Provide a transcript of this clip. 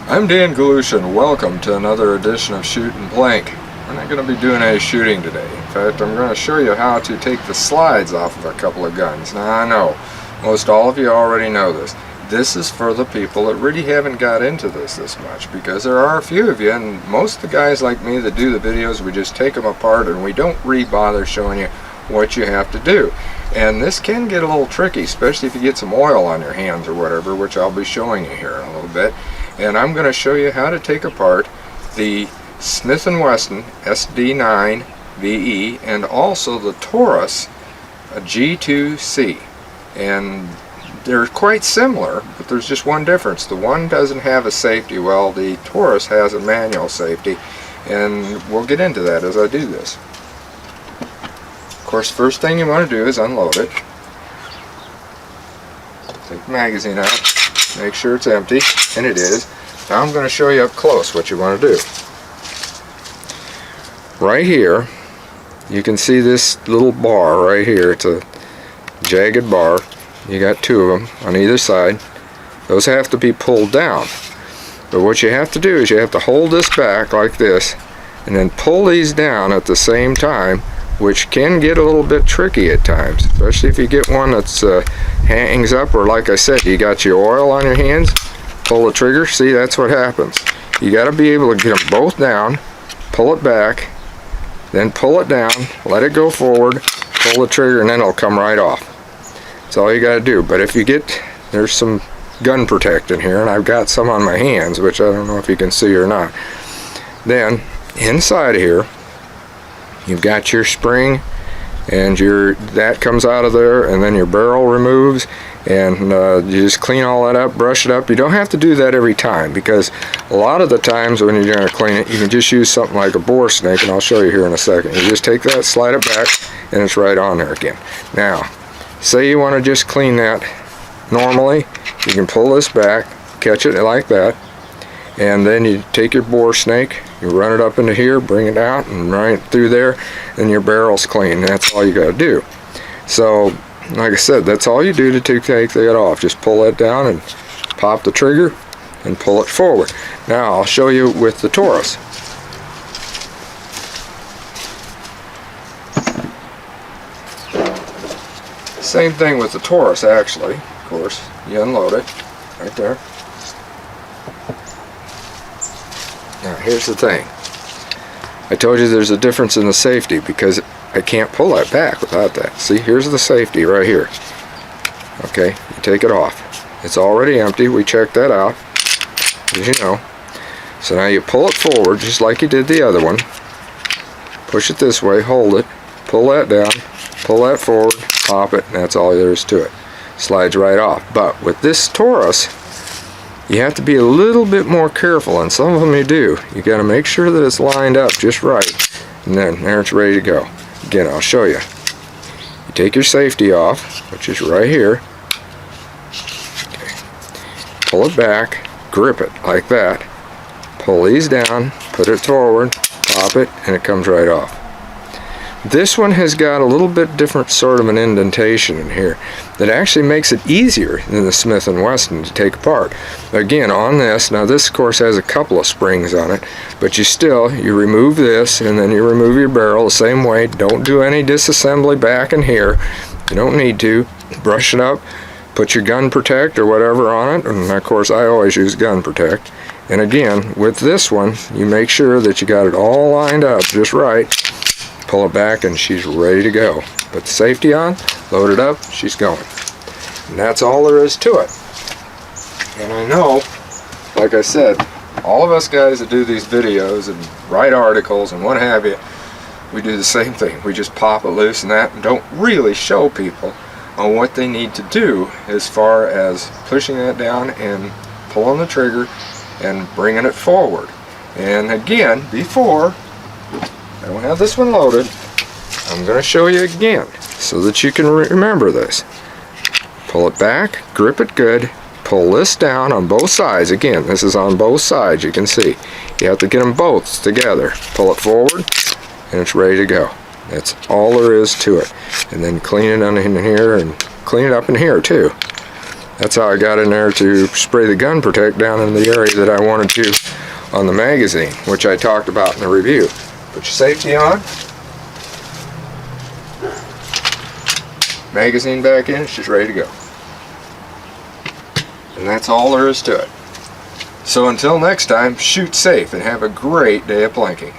I'm Dan Galusha and welcome to another edition of Shootin' Plink. We're not going to be doing any shooting today. In fact, I'm going to show you how to take the slides off of a couple of guns. Now I know, most all of you already know this. This is for the people that really haven't got into this much, because there are a few of you, and most of the guys like me that do the videos, we just take them apart and we don't really bother showing you what you have to do. And this can get a little tricky, especially if you get some oil on your hands or whatever, which I'll be showing you here in a little bit. And I'm going to show you how to take apart the Smith & Wesson SD9VE and also the Taurus G2C. And they're quite similar, but there's just one difference. The one doesn't have a safety, well, the Taurus has a manual safety, and we'll get into that as I do this. Of course, first thing you want to do is unload it. Take the magazine out, make sure it's empty, and it is. Now I'm going to show you up close what you want to do. Right here, you can see this little bar right here. It's a jagged bar. You got two of them on either side. Those have to be pulled down. But what you have to do is you have to hold this back like this and then pull these down at the same time, which can get a little bit tricky at times, especially if you get one that's hangs up, or like I said, you got your oil on your hands, pull the trigger. See, that's what happens. You got to be able to get them both down, pull it back, then pull it down, let it go forward, pull the trigger, and then it'll come right off. That's all you got to do. But if you get, there's some gun protect in here, and I've got some on my hands, which I don't know if you can see or not. Then inside of here, you've got your spring, and that comes out of there, and then your barrel removes, and you just clean all that up, brush it up. You don't have to do that every time, because a lot of the times when you're going to clean it, you can just use something like a bore snake, and I'll show you here in a second. You just take that, slide it back, and it's right on there again. Now, say you want to just clean that normally, you can pull this back, catch it like that, and then you take your bore snake, you run it up into here, bring it out, and right through there, and your barrel's clean. That's all you got to do. So, like I said, that's all you do to take that off. Just pull that down and pop the trigger and pull it forward. Now, I'll show you with the Taurus. Same thing with the Taurus, actually. Of course, you unload it right there. Now, here's the thing. I told you there's a difference in the safety, because I can't pull that back without that. See, here's the safety right here. Okay, you take it off. It's already empty. We checked that out, as you know. So now you pull it forward just like you did the other one. Push it this way, hold it, pull that down, pull that forward, pop it, and that's all there is to it. Slides right off. But with this Taurus, you have to be a little bit more careful, and some of them you do. You got to make sure that it's lined up just right, and then there it's ready to go. Again, I'll show you. You take your safety off, which is right here. Okay. Pull it back, grip it like that. Pull these down, put it forward, pop it, and it comes right off. This one has got a little bit different sort of an indentation in here that actually makes it easier than the Smith & Wesson to take apart. Again, on this, now this of course has a couple of springs on it, but you remove this, and then you remove your barrel the same way. Don't do any disassembly back in here. You don't need to. Brush it up, put your gun protect or whatever on it, and of course I always use gun protect. And again, with this one, you make sure that you got it all lined up just right. Pull it back and she's ready to go. Put the safety on, load it up, she's going. And that's all there is to it. And I know, like I said, all of us guys that do these videos and write articles and what have you, we do the same thing. We just pop it loose and that, and don't really show people on what they need to do as far as pushing that down and pulling the trigger and bringing it forward. And again, before, I don't have this one loaded, I'm going to show you again so that you can remember this. Pull it back, grip it good, pull this down on both sides. Again, this is on both sides, you can see. You have to get them both together. Pull it forward, and it's ready to go. That's all there is to it. And then clean it on in here, and clean it up in here too. That's how I got in there to spray the gun protect down in the area that I wanted to on the magazine, which I talked about in the review. Put your safety on. Magazine back in, it's just ready to go. And that's all there is to it. So until next time, shoot safe and have a great day of plinking.